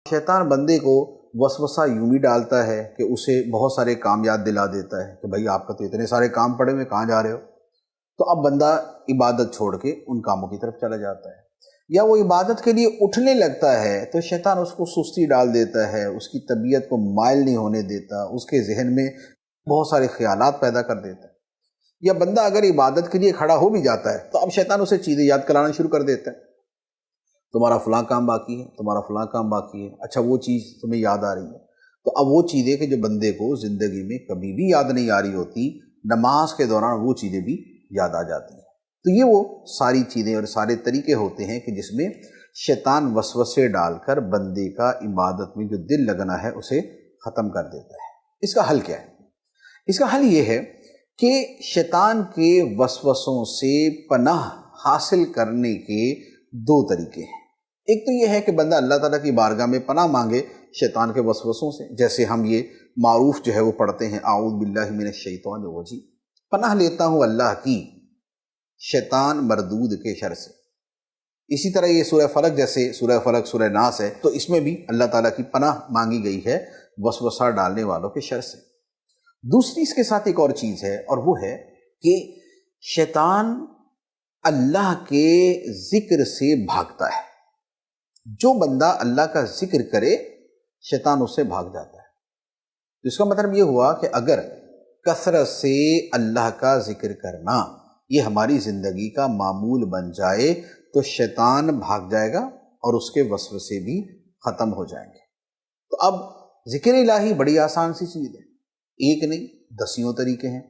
شیطان بندے کو وسوسہ یوں بھی ڈالتا ہے کہ اسے بہت سارے کام یاد دلا دیتا ہے کہ بھائی آپ کا تو اتنے سارے کام پڑے ہوئے، کہاں جا رہے ہو؟ تو اب بندہ عبادت چھوڑ کے ان کاموں کی طرف چلا جاتا ہے، یا وہ عبادت کے لیے اٹھنے لگتا ہے تو شیطان اس کو سستی ڈال دیتا ہے، اس کی طبیعت کو مائل نہیں ہونے دیتا، اس کے ذہن میں بہت سارے خیالات پیدا کر دیتا ہے۔ یا بندہ اگر عبادت کے لیے کھڑا ہو بھی جاتا ہے تو اب شیطان اسے چیزیں یاد کرانا شروع کر دیتا ہے، تمہارا فلاں کام باقی ہے، تمہارا فلاں کام باقی ہے، اچھا وہ چیز تمہیں یاد آ رہی ہے۔ تو اب وہ چیزیں کہ جو بندے کو زندگی میں کبھی بھی یاد نہیں آ رہی ہوتی، نماز کے دوران وہ چیزیں بھی یاد آ جاتی ہیں۔ تو یہ وہ ساری چیزیں اور سارے طریقے ہوتے ہیں کہ جس میں شیطان وسوسے ڈال کر بندے کا عبادت میں جو دل لگنا ہے اسے ختم کر دیتا ہے۔ اس کا حل کیا ہے؟ اس کا حل یہ ہے کہ شیطان کے وسوسوں سے پناہ حاصل کرنے کے دو طریقے ہیں۔ ایک تو یہ ہے کہ بندہ اللہ تعالیٰ کی بارگاہ میں پناہ مانگے شیطان کے وسوسوں سے، جیسے ہم یہ معروف جو ہے وہ پڑھتے ہیں، اعوذ باللہ من الشیطان الرجیم، پناہ لیتا ہوں اللہ کی شیطان مردود کے شر سے۔ اسی طرح یہ سورہ فلق، جیسے سورہ فلق سورہ ناس ہے، تو اس میں بھی اللہ تعالیٰ کی پناہ مانگی گئی ہے وسوسہ ڈالنے والوں کے شر سے۔ دوسری اس کے ساتھ ایک اور چیز ہے، اور وہ ہے کہ شیطان اللہ کے ذکر سے بھاگتا ہے۔ جو بندہ اللہ کا ذکر کرے شیطان اس سے بھاگ جاتا ہے۔ اس کا مطلب یہ ہوا کہ اگر کثرت سے اللہ کا ذکر کرنا یہ ہماری زندگی کا معمول بن جائے تو شیطان بھاگ جائے گا اور اس کے وسوسے بھی ختم ہو جائیں گے۔ تو اب ذکر الہی بڑی آسان سی چیز ہے، ایک نہیں دسیوں طریقے ہیں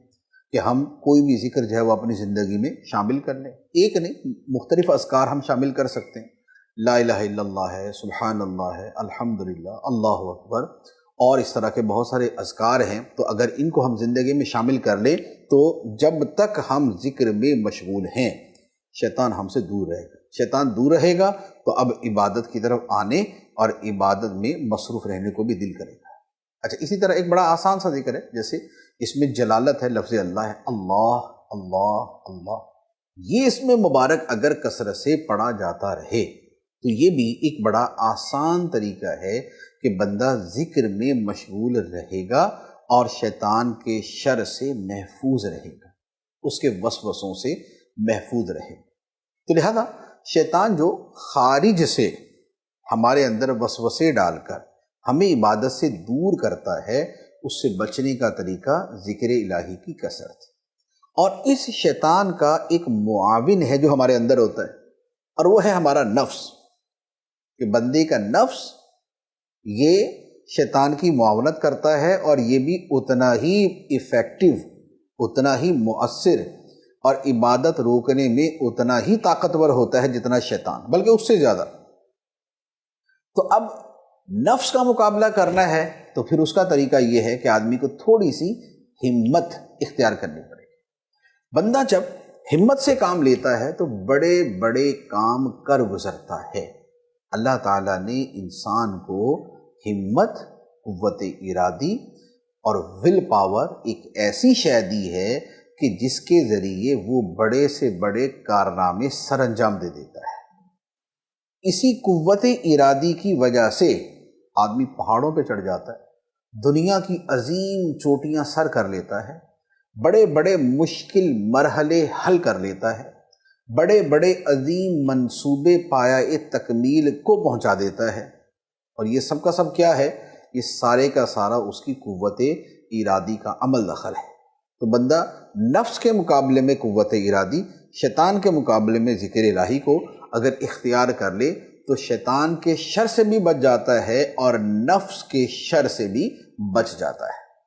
کہ ہم کوئی بھی ذکر جو ہے وہ اپنی زندگی میں شامل کر لیں۔ ایک نہیں مختلف اذکار ہم شامل کر سکتے ہیں، لا الہ الا اللہ ہے، سبحان اللہ ہے، الحمدللہ، اللہ اکبر، اور اس طرح کے بہت سارے اذکار ہیں۔ تو اگر ان کو ہم زندگی میں شامل کر لیں تو جب تک ہم ذکر میں مشغول ہیں شیطان ہم سے دور رہے گا۔ شیطان دور رہے گا تو اب عبادت کی طرف آنے اور عبادت میں مصروف رہنے کو بھی دل کرے گا۔ اچھا، اسی طرح ایک بڑا آسان سا ذکر ہے، جیسے اس میں جلالت ہے، لفظ اللہ ہے، اللہ اللہ اللہ، یہ اس میں مبارک اگر کثرت سے پڑھا جاتا رہے تو یہ بھی ایک بڑا آسان طریقہ ہے کہ بندہ ذکر میں مشغول رہے گا اور شیطان کے شر سے محفوظ رہے گا، اس کے وسوسوں سے محفوظ رہے گا۔ تو لہذا شیطان جو خارج سے ہمارے اندر وسوسے ڈال کر ہمیں عبادت سے دور کرتا ہے، اس سے بچنے کا طریقہ ذکر الہی کی کثرت، اور اس شیطان کا ایک معاون ہے جو ہمارے اندر ہوتا ہے، اور وہ ہے ہمارا نفس، کہ بندے کا نفس یہ شیطان کی معاونت کرتا ہے، اور یہ بھی اتنا ہی ایفیکٹو، اتنا ہی مؤثر اور عبادت روکنے میں اتنا ہی طاقتور ہوتا ہے جتنا شیطان، بلکہ اس سے زیادہ۔ تو اب نفس کا مقابلہ کرنا ہے تو پھر اس کا طریقہ یہ ہے کہ آدمی کو تھوڑی سی ہمت اختیار کرنی پڑے گی۔ بندہ جب ہمت سے کام لیتا ہے تو بڑے بڑے کام کر گزرتا ہے۔ اللہ تعالیٰ نے انسان کو ہمت، قوت ارادی اور ول پاور ایک ایسی شے دی ہے کہ جس کے ذریعے وہ بڑے سے بڑے کارنامے سر انجام دے دیتا ہے۔ اسی قوت ارادی کی وجہ سے آدمی پہاڑوں پہ چڑھ جاتا ہے، دنیا کی عظیم چوٹیاں سر کر لیتا ہے، بڑے بڑے مشکل مرحلے حل کر لیتا ہے، بڑے بڑے عظیم منصوبے پایہ تکمیل کو پہنچا دیتا ہے۔ اور یہ سب کا سب کیا ہے؟ یہ سارے کا سارا اس کی قوت ارادی کا عمل دخل ہے۔ تو بندہ نفس کے مقابلے میں قوت ارادی، شیطان کے مقابلے میں ذکر الہی کو اگر اختیار کر لے تو شیطان کے شر سے بھی بچ جاتا ہے اور نفس کے شر سے بھی بچ جاتا ہے۔